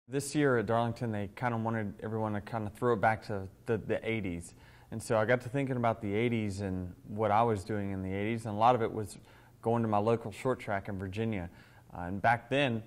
This year at Darlington, they kind of wanted everyone to kind of throw it back to the 80s. And so I got to thinking about the 80s and what I was doing in the 80s, and a lot of it was going to my local short track in Virginia. And back then,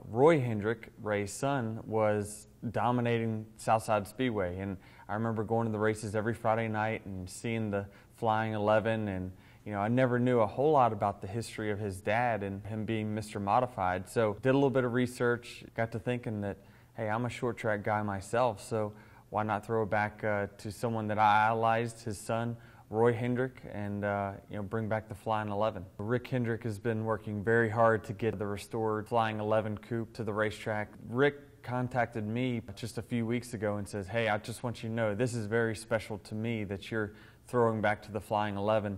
Roy Hendrick, Ray's son, was dominating Southside Speedway. And I remember going to the races every Friday night and seeing the Flying 11. And you know, I never knew a whole lot about the history of his dad and him being Mr. Modified. So did a little bit of research, got to thinking that, hey, I'm a short track guy myself, so why not throw it back to someone that I idolized, his son, Roy Hendrick, and you know, bring back the Flying 11. Rick Hendrick has been working very hard to get the restored Flying 11 coupe to the racetrack. Rick contacted me just a few weeks ago and says, hey, I just want you to know this is very special to me that you're throwing back to the Flying 11.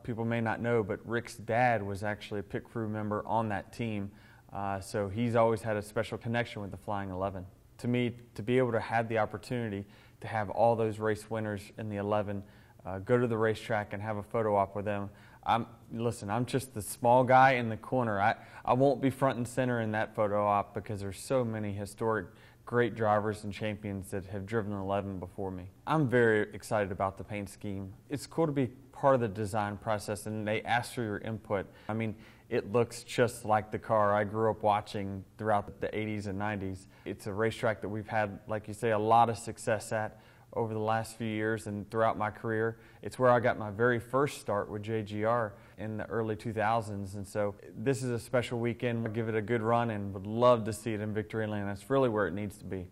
People may not know, but Rick's dad was actually a pit crew member on that team, so he's always had a special connection with the Flying 11. To me, to be able to have the opportunity to have all those race winners in the 11 go to the racetrack and have a photo op with them, listen, I'm just the small guy in the corner. I won't be front and center in that photo op because there's so many historic great drivers and champions that have driven the 11 before me. I'm very excited about the paint scheme. It's cool to be part of the design process, and they ask for your input. I mean, it looks just like the car I grew up watching throughout the 80s and 90s. It's a racetrack that we've had, like you say, a lot of success at over the last few years and throughout my career. It's where I got my very first start with JGR in the early 2000s, and so this is a special weekend. We'll give it a good run and would love to see it in Victory Lane. That's really where it needs to be.